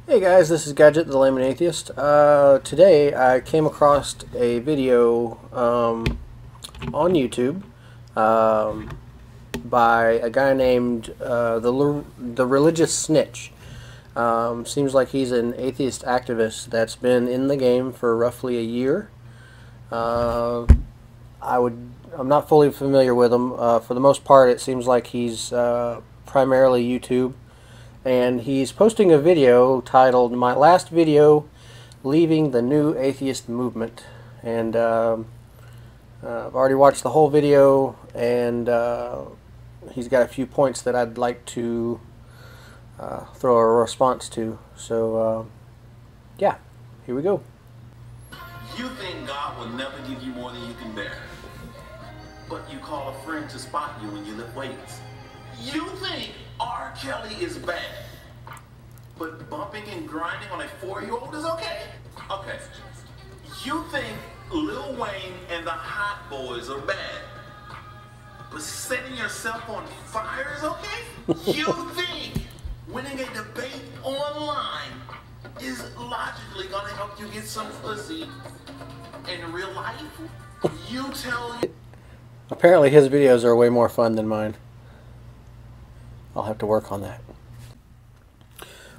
Hey guys, this is Gadget, the Layman Atheist. Today I came across a video on YouTube by a guy named the Religious Snitch. Seems like he's an atheist activist that's been in the game for roughly a year. I'm not fully familiar with him. For the most part, it seems like he's primarily YouTube. And he's posting a video titled "My Last Video Leaving the New Atheist Movement." And I've already watched the whole video, and he's got a few points that I'd like to throw a response to. So yeah, here we go. You think God will never give you more than you can bear, but you call a friend to spot you when you lift weights. You think R. Kelly is bad, but bumping and grinding on a 4-year-old is okay? Okay. You think Lil Wayne and the Hot Boys are bad, but setting yourself on fire is okay? You think winning a debate online is logically gonna help you get some pussy in real life? You tell you. Apparently his videos are way more fun than mine. I'll have to work on that.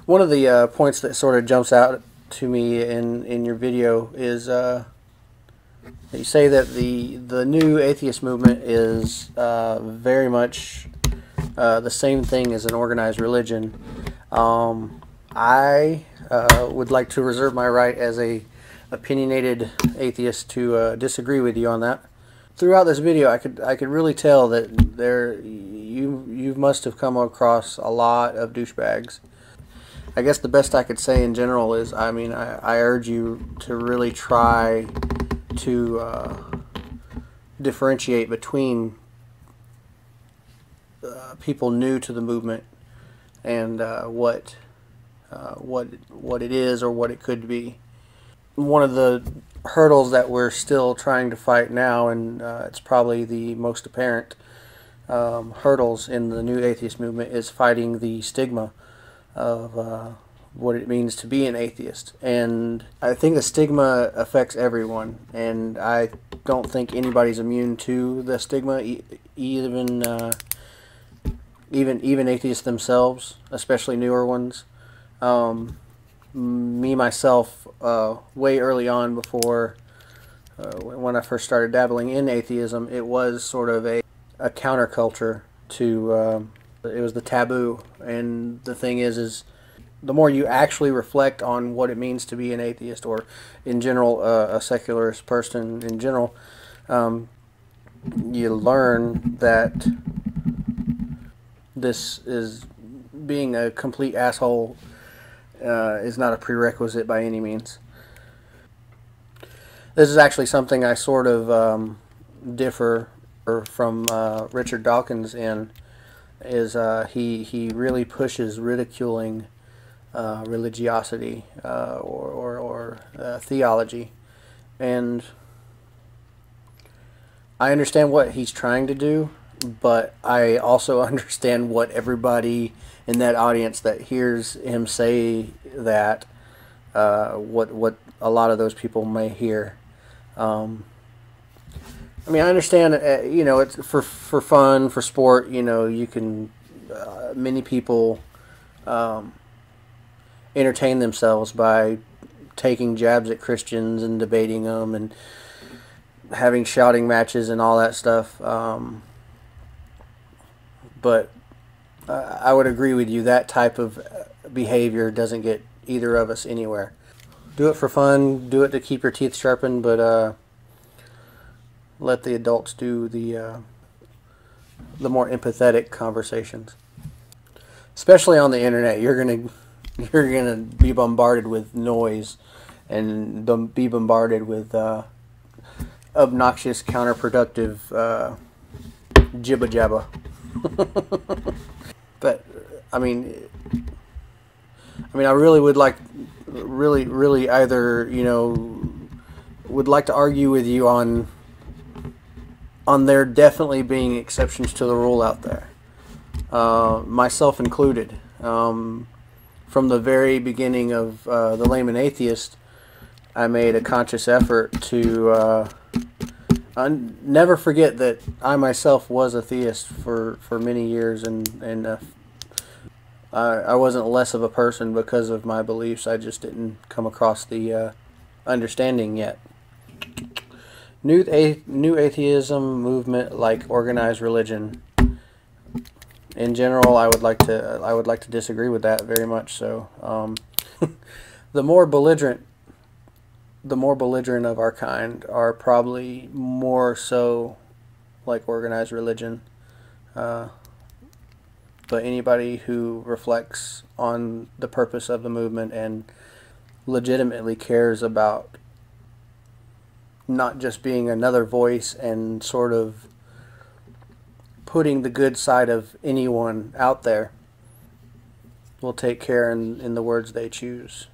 One of the points that sort of jumps out to me in your video is you say that the new atheist movement is very much the same thing as an organized religion. I would like to reserve my right as a opinionated atheist to disagree with you on that. Throughout this video, I could really tell that you must have come across a lot of douchebags. I guess the best I could say in general is, I urge you to really try to differentiate between people new to the movement and what it is or what it could be. One of the hurdles that we're still trying to fight now, and it's probably the most apparent hurdles in the new atheist movement, is fighting the stigma of what it means to be an atheist. And I think the stigma affects everyone, and I don't think anybody's immune to the stigma, even atheists themselves, especially newer ones. Me myself, way early on, before when I first started dabbling in atheism, it was sort of a counterculture to it was the taboo. And the thing is the more you actually reflect on what it means to be an atheist, or in general a secularist person in general, you learn that this is being a complete asshole is not a prerequisite by any means. This is actually something I sort of differ from Richard Dawkins in, is he really pushes ridiculing religiosity or theology. And I understand what he's trying to do, but I also understand what everybody in that audience that hears him say that, what a lot of those people may hear. I understand, it's for fun, for sport. You can, many people entertain themselves by taking jabs at Christians and debating them and having shouting matches and all that stuff. But I would agree with you, that type of behavior doesn't get either of us anywhere. Do it for fun, do it to keep your teeth sharpened, but let the adults do the more empathetic conversations. Especially on the internet, you're gonna be bombarded with noise and be bombarded with obnoxious, counterproductive jibba jabba. But I really would like, really either, would like to argue with you on there definitely being exceptions to the rule out there, myself included. from the very beginning of the Layman Atheist, I made a conscious effort to never forget that I myself was a theist for many years, and I wasn't less of a person because of my beliefs. I just didn't come across the understanding yet. New atheism movement, like organized religion, in general, I would like to disagree with that very much. So, the more belligerent of our kind are probably more so like organized religion. But anybody who reflects on the purpose of the movement and legitimately cares about not just being another voice and sort of putting the good side of anyone out there will take care in the words they choose.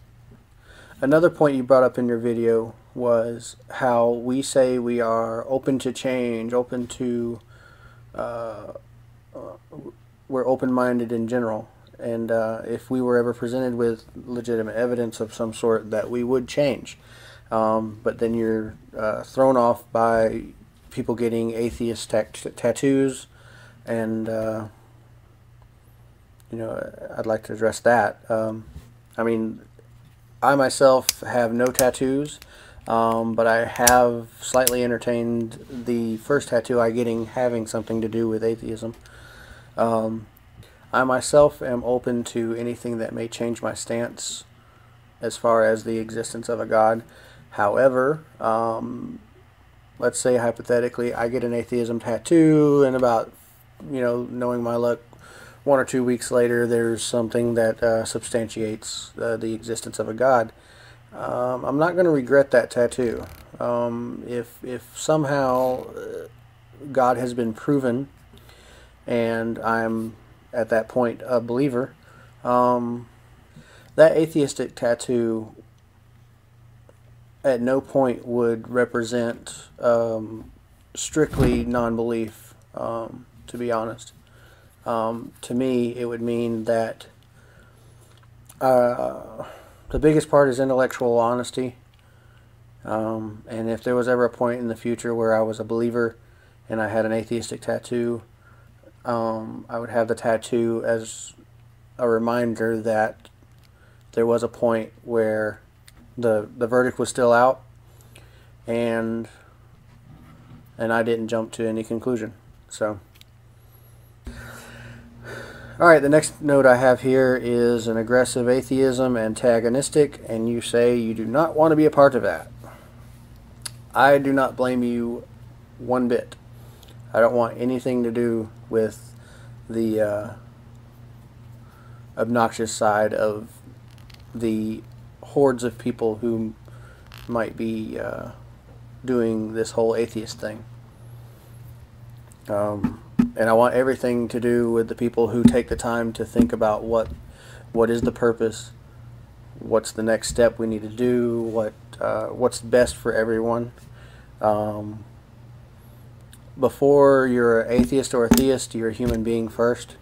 Another point you brought up in your video was how we say we are open to change, open to we're open-minded in general, and if we were ever presented with legitimate evidence of some sort, that we would change. But then you're thrown off by people getting atheist tattoos, and I'd like to address that. I mean, I myself have no tattoos, but I have slightly entertained the first tattoo having something to do with atheism. I myself am open to anything that may change my stance as far as the existence of a God. However, let's say hypothetically I get an atheism tattoo, and about, knowing my luck, 1 or 2 weeks later there's something that substantiates the existence of a God. I'm not going to regret that tattoo. If somehow God has been proven and I'm at that point a believer, that atheistic tattoo at no point would represent strictly non-belief, to be honest. To me, it would mean that the biggest part is intellectual honesty. And if there was ever a point in the future where I was a believer and I had an atheistic tattoo, I would have the tattoo as a reminder that there was a point where the verdict was still out, and I didn't jump to any conclusion. So, alright, the next note I have here is an aggressive atheism, antagonistic, and you say you do not want to be a part of that. I do not blame you one bit. I don't want anything to do with the obnoxious side of the hordes of people who might be doing this whole atheist thing. And I want everything to do with the people who take the time to think about what is the purpose, what's the next step we need to do, what's best for everyone. Before you're an atheist or a theist, you're a human being first.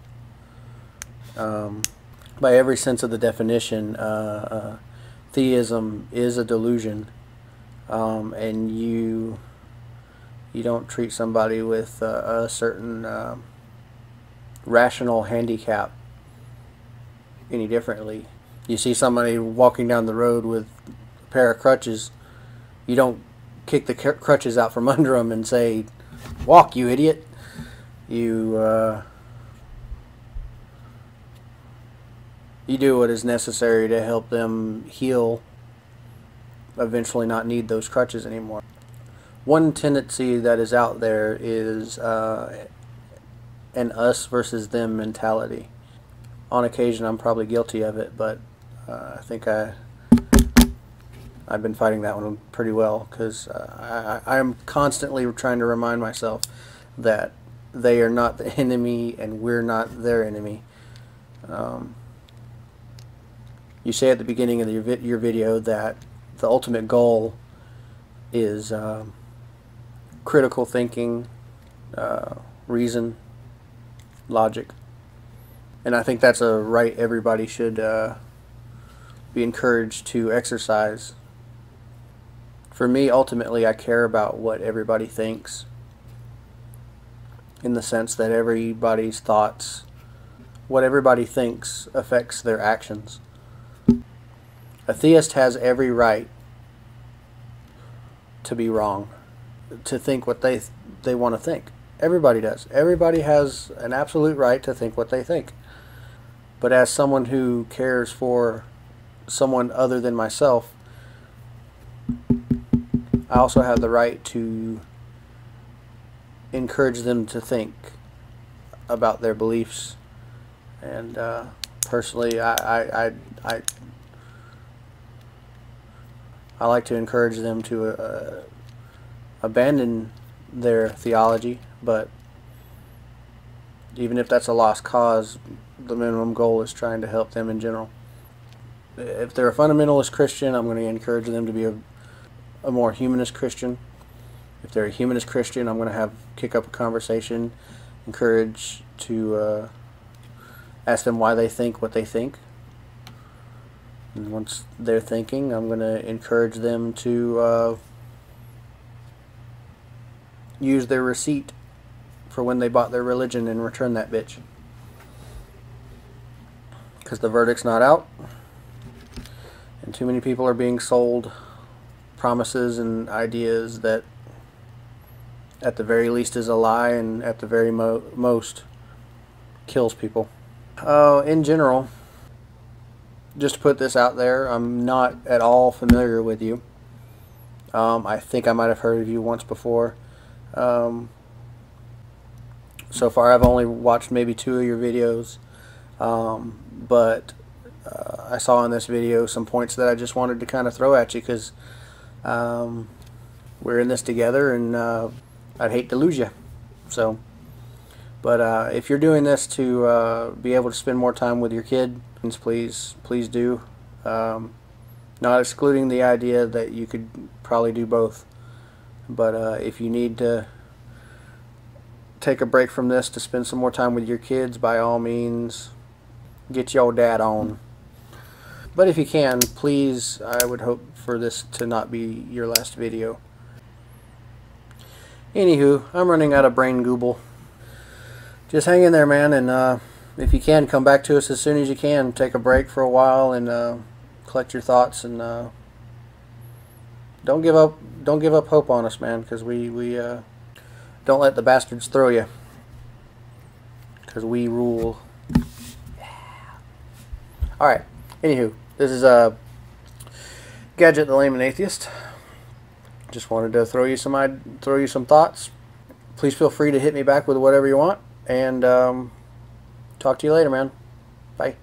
By every sense of the definition, theism is a delusion, and you don't treat somebody with a certain rational handicap any differently. You see somebody walking down the road with a pair of crutches, you don't kick the crutches out from under them and say, "Walk, you idiot." You do what is necessary to help them heal, eventually not need those crutches anymore. One tendency that is out there is an us versus them mentality. On occasion I'm probably guilty of it, but I think I've been fighting that one pretty well, because I'm constantly trying to remind myself that they are not the enemy and we're not their enemy. You say at the beginning of your video that the ultimate goal is critical thinking, reason, logic, and I think that's a right everybody should be encouraged to exercise. For me, ultimately, I care about what everybody thinks, in the sense that everybody's thoughts, what everybody thinks, affects their actions. A theist has every right to be wrong, to think what they want to think. Everybody does. Everybody has an absolute right to think what they think. But as someone who cares for someone other than myself, I also have the right to encourage them to think about their beliefs. And personally, I like to encourage them to abandon their theology, but even if that's a lost cause, the minimum goal is trying to help them in general. If they're a fundamentalist Christian, I'm going to encourage them to be a more humanist Christian. If they're a humanist Christian, I'm going to kick up a conversation, encourage to ask them why they think what they think. And once they're thinking, I'm going to encourage them to use their receipt for when they bought their religion and return that bitch. Because the verdict's not out, and too many people are being sold promises and ideas that at the very least is a lie, and at the very most kills people. In general, just to put this out there, I'm not at all familiar with you. I think I might have heard of you once before. So far I've only watched maybe 2 of your videos, but I saw in this video some points that I just wanted to kind of throw at you, because we're in this together, and I'd hate to lose you. So, but if you're doing this to be able to spend more time with your kid, please do. Not excluding the idea that you could probably do both, but if you need to take a break from this to spend some more time with your kids, by all means, get your dad on. But if you can, please, I would hope for this to not be your last video. Anywho, I'm running out of brain gooble. Just hang in there, man, and if you can, come back to us as soon as you can. Take a break for a while and collect your thoughts, and don't give up hope on us, man, because we don't let the bastards throw you, because we rule. Yeah. Alright, anywho, this is Gadget the Layman Atheist. Just wanted to throw you some thoughts. Please feel free to hit me back with whatever you want, and talk to you later, man. Bye.